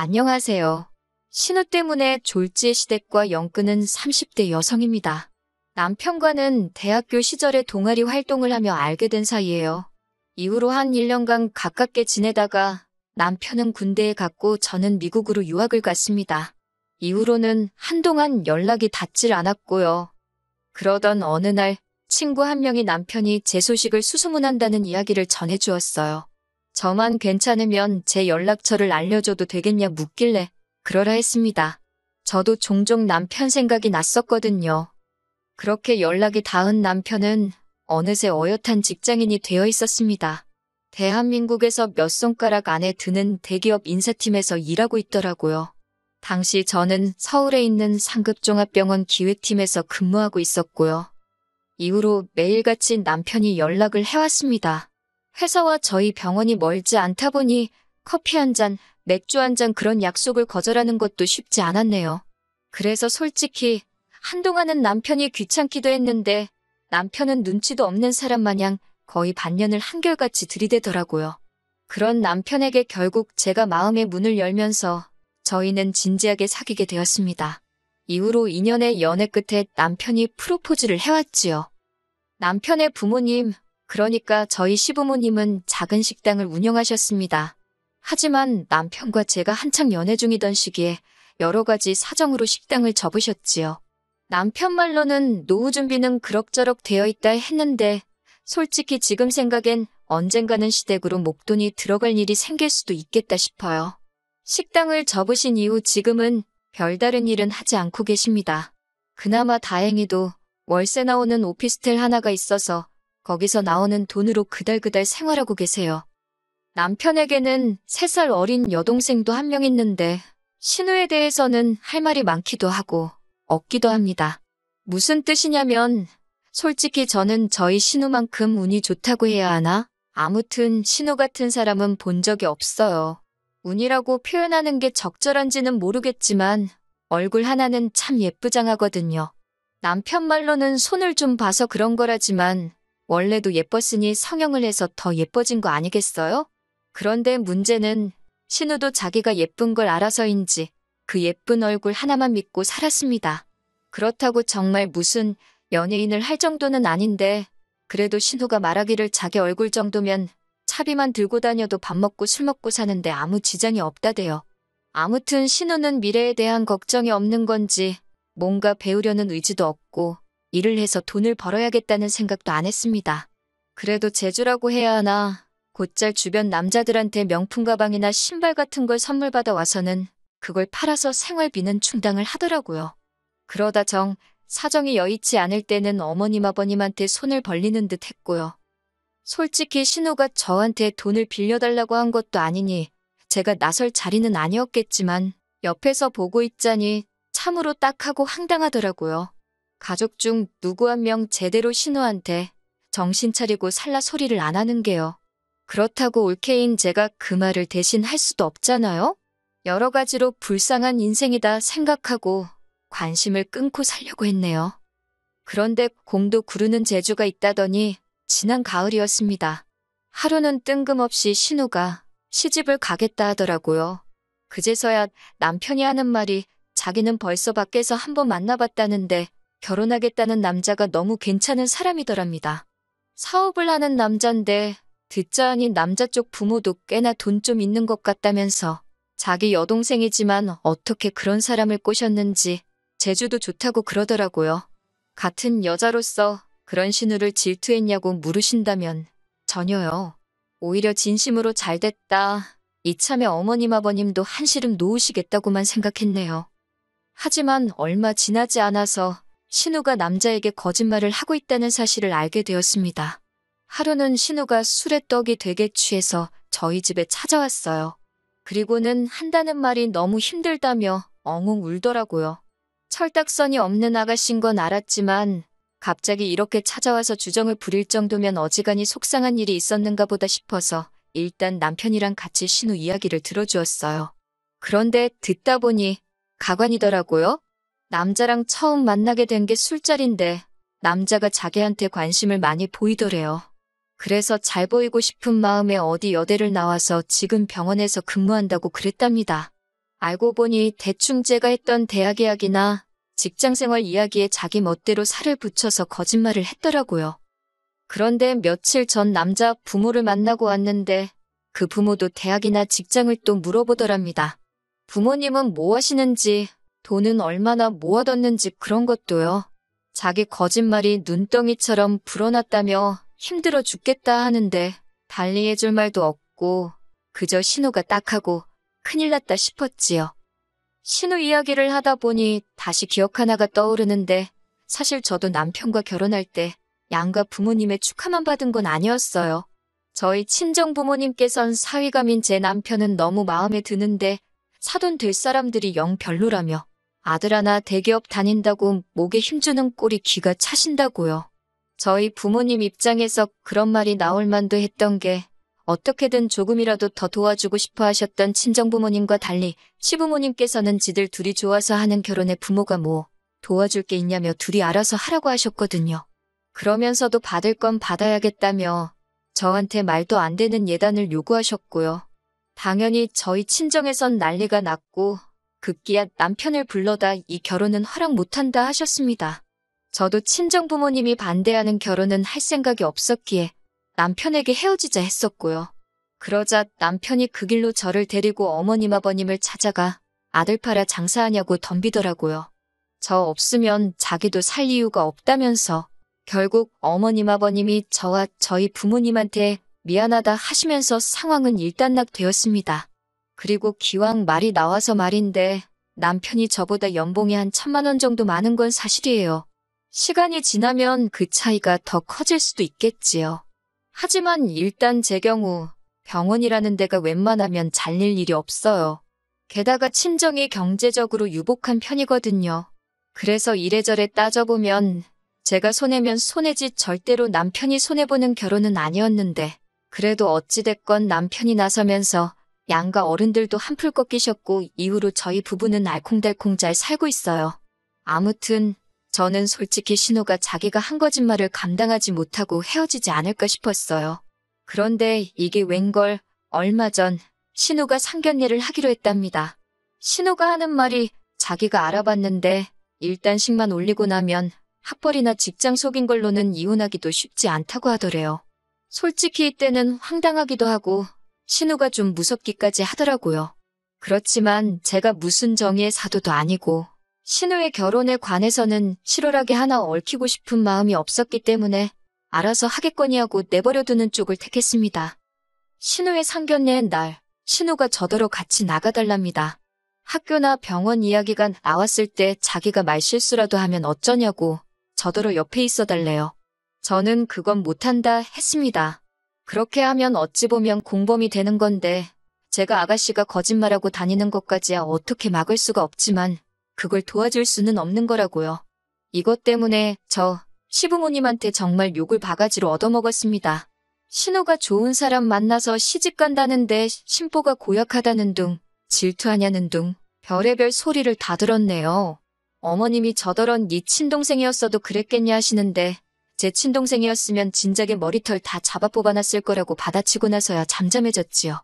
안녕하세요. 신우 때문에 졸지의 시댁과 엮는 30대 여성입니다. 남편과는 대학교 시절에 동아리 활동을 하며 알게 된 사이예요. 이후로 한 1년간 가깝게 지내다가 남편은 군대에 갔고 저는 미국으로 유학을 갔습니다. 이후로는 한동안 연락이 닿질 않았고요. 그러던 어느 날 친구 한 명이 남편이 제 소식을 수소문한다는 이야기를 전해주었어요. 저만 괜찮으면 제 연락처를 알려줘도 되겠냐 묻길래 그러라 했습니다. 저도 종종 남편 생각이 났었거든요. 그렇게 연락이 닿은 남편은 어느새 어엿한 직장인이 되어 있었습니다. 대한민국에서 몇 손가락 안에 드는 대기업 인사팀에서 일하고 있더라고요. 당시 저는 서울에 있는 상급종합병원 기획팀에서 근무하고 있었고요. 이후로 매일같이 남편이 연락을 해왔습니다. 회사와 저희 병원이 멀지 않다 보니 커피 한 잔, 맥주 한 잔 그런 약속을 거절하는 것도 쉽지 않았네요. 그래서 솔직히 한동안은 남편이 귀찮기도 했는데 남편은 눈치도 없는 사람 마냥 거의 반년을 한결같이 들이대더라고요. 그런 남편에게 결국 제가 마음의 문을 열면서 저희는 진지하게 사귀게 되었습니다. 이후로 2년의 연애 끝에 남편이 프로포즈를 해왔지요. 남편의 부모님, 그러니까 저희 시부모님은 작은 식당을 운영하셨습니다. 하지만 남편과 제가 한창 연애 중이던 시기에 여러 가지 사정으로 식당을 접으셨지요. 남편 말로는 노후 준비는 그럭저럭 되어 있다 했는데 솔직히 지금 생각엔 언젠가는 시댁으로 목돈이 들어갈 일이 생길 수도 있겠다 싶어요. 식당을 접으신 이후 지금은 별다른 일은 하지 않고 계십니다. 그나마 다행히도 월세 나오는 오피스텔 하나가 있어서 거기서 나오는 돈으로 그달그달 생활하고 계세요. 남편에게는 3살 어린 여동생도 한 명 있는데 신우에 대해서는 할 말이 많기도 하고 없기도 합니다. 무슨 뜻이냐면 솔직히 저는 저희 신우만큼 운이 좋다고 해야 하나? 아무튼 신우 같은 사람은 본 적이 없어요. 운이라고 표현하는 게 적절한지는 모르겠지만 얼굴 하나는 참 예쁘장하거든요. 남편 말로는 손을 좀 봐서 그런 거라지만 원래도 예뻤으니 성형을 해서 더 예뻐진 거 아니겠어요? 그런데 문제는 신우도 자기가 예쁜 걸 알아서인지 그 예쁜 얼굴 하나만 믿고 살았습니다. 그렇다고 정말 무슨 연예인을 할 정도는 아닌데 그래도 신우가 말하기를 자기 얼굴 정도면 차비만 들고 다녀도 밥 먹고 술 먹고 사는데 아무 지장이 없다대요. 아무튼 신우는 미래에 대한 걱정이 없는 건지 뭔가 배우려는 의지도 없고 일을 해서 돈을 벌어야겠다는 생각도 안 했습니다. 그래도 재주라고 해야 하나 곧잘 주변 남자들한테 명품 가방이나 신발 같은 걸 선물 받아 와서는 그걸 팔아서 생활비는 충당을 하더라고요. 그러다 사정이 여의치 않을 때는 어머님 아버님한테 손을 벌리는 듯 했고요. 솔직히 신우가 저한테 돈을 빌려달라고 한 것도 아니니 제가 나설 자리는 아니었겠지만 옆에서 보고 있자니 참으로 딱하고 황당하더라고요. 가족 중 누구 한 명 제대로 신우한테 정신 차리고 살라 소리를 안 하는 게요. 그렇다고 올케인 제가 그 말을 대신 할 수도 없잖아요? 여러 가지로 불쌍한 인생이다 생각하고 관심을 끊고 살려고 했네요. 그런데 공도 구르는 재주가 있다더니 지난 가을이었습니다. 하루는 뜬금없이 신우가 시집을 가겠다 하더라고요. 그제서야 남편이 하는 말이 자기는 벌써 밖에서 한번 만나봤다는데 결혼하겠다는 남자가 너무 괜찮은 사람이더랍니다. 사업을 하는 남잔데 듣자 하니 남자 쪽 부모도 꽤나 돈 좀 있는 것 같다면서 자기 여동생이지만 어떻게 그런 사람을 꼬셨는지 재주도 좋다고 그러더라고요. 같은 여자로서 그런 신우를 질투했냐고 물으신다면 전혀요. 오히려 진심으로 잘됐다. 이참에 어머님 아버님도 한시름 놓으시겠다고만 생각했네요. 하지만 얼마 지나지 않아서 신우가 남자에게 거짓말을 하고 있다는 사실을 알게 되었습니다. 하루는 신우가 술에 떡이 되게 취해서 저희 집에 찾아왔어요. 그리고는 한다는 말이 너무 힘들다며 엉엉 울더라고요. 철딱선이 없는 아가씨인 건 알았지만 갑자기 이렇게 찾아와서 주정을 부릴 정도면 어지간히 속상한 일이 있었는가 보다 싶어서 일단 남편이랑 같이 신우 이야기를 들어주었어요. 그런데 듣다 보니 가관이더라고요. 남자랑 처음 만나게 된 게 술자리인데 남자가 자기한테 관심을 많이 보이더래요. 그래서 잘 보이고 싶은 마음에 어디 여대를 나와서 지금 병원에서 근무한다고 그랬답니다. 알고 보니 대충 제가 했던 대학 이야기나 직장생활 이야기에 자기 멋대로 살을 붙여서 거짓말을 했더라고요. 그런데 며칠 전 남자 부모를 만나고 왔는데 그 부모도 대학이나 직장을 또 물어보더랍니다. 부모님은 뭐 하시는지, 돈은 얼마나 모아뒀는지 그런 것도요. 자기 거짓말이 눈덩이처럼 불어났다며 힘들어 죽겠다 하는데 달리 해줄 말도 없고 그저 신우가 딱하고 큰일 났다 싶었지요. 신우 이야기를 하다 보니 다시 기억 하나가 떠오르는데 사실 저도 남편과 결혼할 때 양가 부모님의 축하만 받은 건 아니었어요. 저희 친정 부모님께선 사위감인 제 남편은 너무 마음에 드는데 사돈 될 사람들이 영 별로라며 아들 하나 대기업 다닌다고 목에 힘주는 꼴이 기가 차신다고요. 저희 부모님 입장에서 그런 말이 나올 만도 했던 게 어떻게든 조금이라도 더 도와주고 싶어 하셨던 친정부모님과 달리 시부모님께서는 지들 둘이 좋아서 하는 결혼에 부모가 뭐 도와줄 게 있냐며 둘이 알아서 하라고 하셨거든요. 그러면서도 받을 건 받아야겠다며 저한테 말도 안 되는 예단을 요구하셨고요. 당연히 저희 친정에선 난리가 났고 급기야 남편을 불러다 이 결혼은 허락 못한다 하셨습니다. 저도 친정 부모님이 반대하는 결혼은 할 생각이 없었기에 남편에게 헤어지자 했었고요. 그러자 남편이 그 길로 저를 데리고 어머님 아버님을 찾아가 아들 팔아 장사하냐고 덤비더라고요. 저 없으면 자기도 살 이유가 없다면서 결국 어머님 아버님이 저와 저희 부모님한테 미안하다 하시면서 상황은 일단락되었습니다. 그리고 기왕 말이 나와서 말인데 남편이 저보다 연봉이 한 1,000만 원 정도 많은 건 사실이에요. 시간이 지나면 그 차이가 더 커질 수도 있겠지요. 하지만 일단 제 경우 병원이라는 데가 웬만하면 잘릴 일이 없어요. 게다가 친정이 경제적으로 유복한 편이거든요. 그래서 이래저래 따져보면 제가 손해면 손해지 절대로 남편이 손해보는 결혼은 아니었는데 그래도 어찌됐건 남편이 나서면서 양가 어른들도 한풀 꺾이셨고 이후로 저희 부부는 알콩달콩 잘 살고 있어요. 아무튼 저는 솔직히 신우가 자기가 한 거짓말을 감당하지 못하고 헤어지지 않을까 싶었어요. 그런데 이게 웬걸 얼마 전 신우가 상견례를 하기로 했답니다. 신우가 하는 말이 자기가 알아봤는데 일단씩만 올리고 나면 학벌이나 직장 속인 걸로는 이혼하기도 쉽지 않다고 하더래요. 솔직히 이때는 황당하기도 하고 신우가 좀 무섭기까지 하더라고요. 그렇지만 제가 무슨 정의의 사도도 아니고 신우의 결혼에 관해서는 실오라게 하나 얽히고 싶은 마음이 없었기 때문에 알아서 하겠거니 하고 내버려두는 쪽을 택했습니다. 신우의 상견례 날 신우가 저더러 같이 나가달랍니다. 학교나 병원 이야기가 나왔을 때 자기가 말실수라도 하면 어쩌냐고 저더러 옆에 있어달래요. 저는 그건 못한다 했습니다. 그렇게 하면 어찌 보면 공범이 되는 건데 제가 아가씨가 거짓말하고 다니는 것까지야 어떻게 막을 수가 없지만 그걸 도와줄 수는 없는 거라고요. 이것 때문에 저 시부모님한테 정말 욕을 바가지로 얻어먹었습니다. 신우가 좋은 사람 만나서 시집간다는데 신보가 고약하다는 둥, 질투하냐는 둥, 별의별 소리를 다 들었네요. 어머님이 저더런 네 친동생이었어도 그랬겠냐 하시는데 제 친동생이었으면 진작에 머리털 다 잡아 뽑아놨을 거라고 받아치고 나서야 잠잠해졌지요.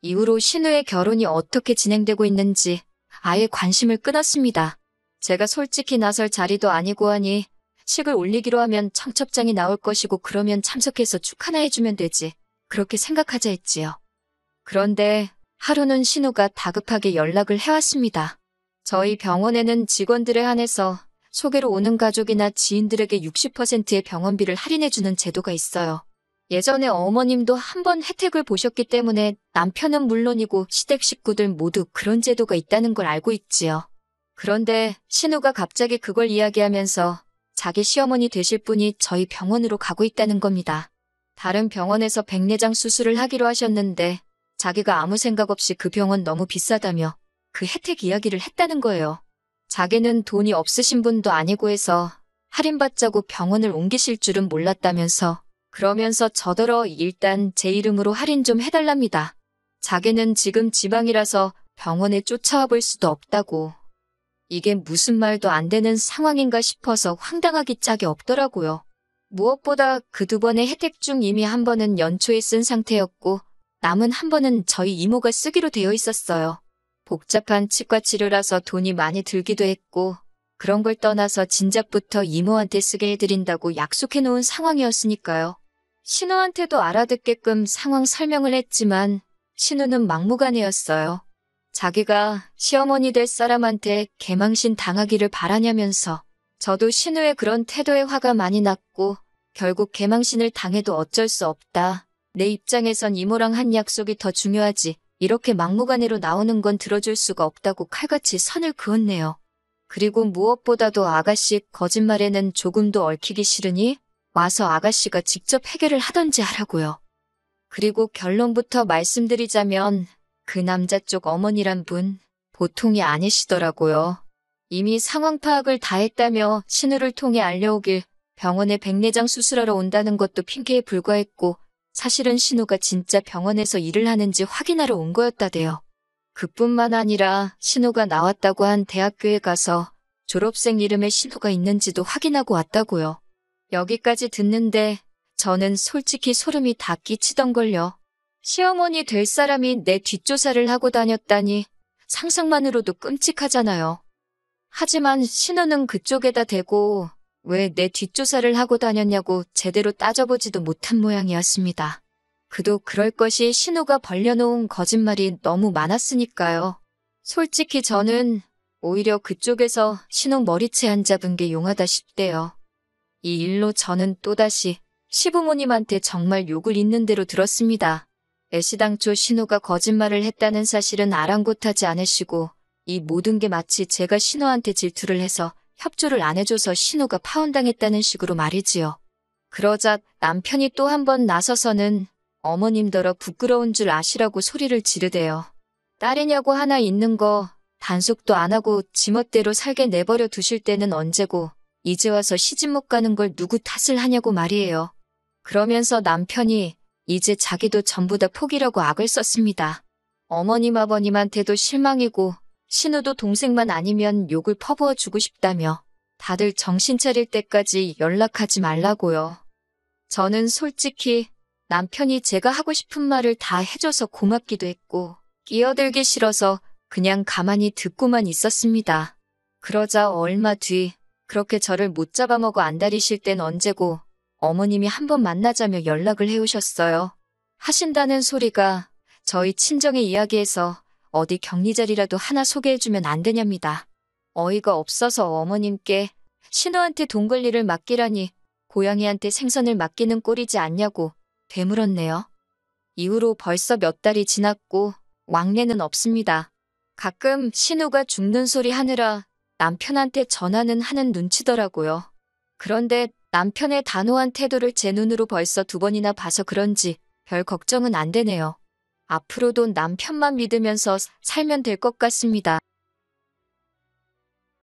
이후로 신우의 결혼이 어떻게 진행되고 있는지 아예 관심을 끊었습니다. 제가 솔직히 나설 자리도 아니고 하니 식을 올리기로 하면 청첩장이 나올 것이고 그러면 참석해서 축하나 해주면 되지. 그렇게 생각하자 했지요. 그런데 하루는 신우가 다급하게 연락을 해왔습니다. 저희 병원에는 직원들에 한해서 소개로 오는 가족이나 지인들에게 60%의 병원비를 할인해주는 제도가 있어요. 예전에 어머님도 한번 혜택을 보셨기 때문에 남편은 물론이고 시댁 식구들 모두 그런 제도가 있다는 걸 알고 있지요. 그런데 신우가 갑자기 그걸 이야기하면서 자기 시어머니 되실 분이 저희 병원으로 가고 있다는 겁니다. 다른 병원에서 백내장 수술을 하기로 하셨는데 자기가 아무 생각 없이 그 병원 너무 비싸다며 그 혜택 이야기를 했다는 거예요. 자기는 돈이 없으신 분도 아니고 해서 할인받자고 병원을 옮기실 줄은 몰랐다면서 그러면서 저더러 일단 제 이름으로 할인 좀 해달랍니다. 자기는 지금 지방이라서 병원에 쫓아와 볼 수도 없다고. 이게 무슨 말도 안 되는 상황인가 싶어서 황당하기 짝이 없더라고요. 무엇보다 그 2번의 혜택 중 이미 한 번은 연초에 쓴 상태였고 남은 한 번은 저희 이모가 쓰기로 되어 있었어요. 복잡한 치과 치료라서 돈이 많이 들기도 했고 그런 걸 떠나서 진작부터 이모한테 쓰게 해드린다고 약속해놓은 상황이었으니까요. 신우한테도 알아듣게끔 상황 설명을 했지만 신우는 막무가내였어요. 자기가 시어머니 될 사람한테 개망신 당하기를 바라냐면서 저도 신우의 그런 태도에 화가 많이 났고 결국 개망신을 당해도 어쩔 수 없다. 내 입장에선 이모랑 한 약속이 더 중요하지. 이렇게 막무가내로 나오는 건 들어줄 수가 없다고 칼같이 선을 그었네요. 그리고 무엇보다도 아가씨 거짓말에는 조금도 얽히기 싫으니 와서 아가씨가 직접 해결을 하던지 하라고요. 그리고 결론부터 말씀드리자면 그 남자 쪽 어머니란 분 보통이 아니시더라고요. 이미 상황 파악을 다 했다며 신우를 통해 알려오길 병원에 백내장 수술하러 온다는 것도 핑계에 불과했고 사실은 신우가 진짜 병원에서 일을 하는지 확인하러 온 거였다대요. 그뿐만 아니라 신우가 나왔다고 한 대학교에 가서 졸업생 이름에 신우가 있는지도 확인하고 왔다고요. 여기까지 듣는데 저는 솔직히 소름이 다 끼치던걸요. 시어머니 될 사람이 내 뒷조사를 하고 다녔다니 상상만으로도 끔찍하잖아요. 하지만 신우는 그쪽에다 대고 왜 내 뒷조사를 하고 다녔냐고 제대로 따져보지도 못한 모양이었습니다. 그도 그럴 것이 신우가 벌려놓은 거짓말이 너무 많았으니까요. 솔직히 저는 오히려 그쪽에서 신우 머리채 안 잡은 게 용하다 싶대요. 이 일로 저는 또다시 시부모님한테 정말 욕을 있는 대로 들었습니다. 애시당초 신우가 거짓말을 했다는 사실은 아랑곳하지 않으시고 이 모든 게 마치 제가 신우한테 질투를 해서 협조를 안 해줘서 신우가 파혼당했다는 식으로 말이지요. 그러자 남편이 또 한 번 나서서는 어머님더러 부끄러운 줄 아시라고 소리를 지르대요. 딸이냐고 하나 있는 거 단속도 안 하고 지멋대로 살게 내버려 두실 때는 언제고 이제 와서 시집 못 가는 걸 누구 탓을 하냐고 말이에요. 그러면서 남편이 이제 자기도 전부 다 포기라고 악을 썼습니다. 어머님 아버님한테도 실망이고 신우도 동생만 아니면 욕을 퍼부어 주고 싶다며 다들 정신 차릴 때까지 연락하지 말라고요. 저는 솔직히 남편이 제가 하고 싶은 말을 다 해줘서 고맙기도 했고 끼어들기 싫어서 그냥 가만히 듣고만 있었습니다. 그러자 얼마 뒤 그렇게 저를 못 잡아먹어 안달이실 땐 언제고 어머님이 한번 만나자며 연락을 해오셨어요. 하신다는 소리가 저희 친정의 이야기에서 어디 격리 자리라도 하나 소개해주면 안 되냐입니다. 어이가 없어서 어머님께 신우한테 돈 관리를 맡기라니 고양이한테 생선을 맡기는 꼴이지 않냐고 되물었네요. 이후로 벌써 몇 달이 지났고 왕래는 없습니다. 가끔 신우가 죽는 소리 하느라 남편한테 전화는 하는 눈치더라고요. 그런데 남편의 단호한 태도를 제 눈으로 벌써 2번이나 봐서 그런지 별 걱정은 안 되네요. 앞으로도 남편만 믿으면서 살면 될 것 같습니다.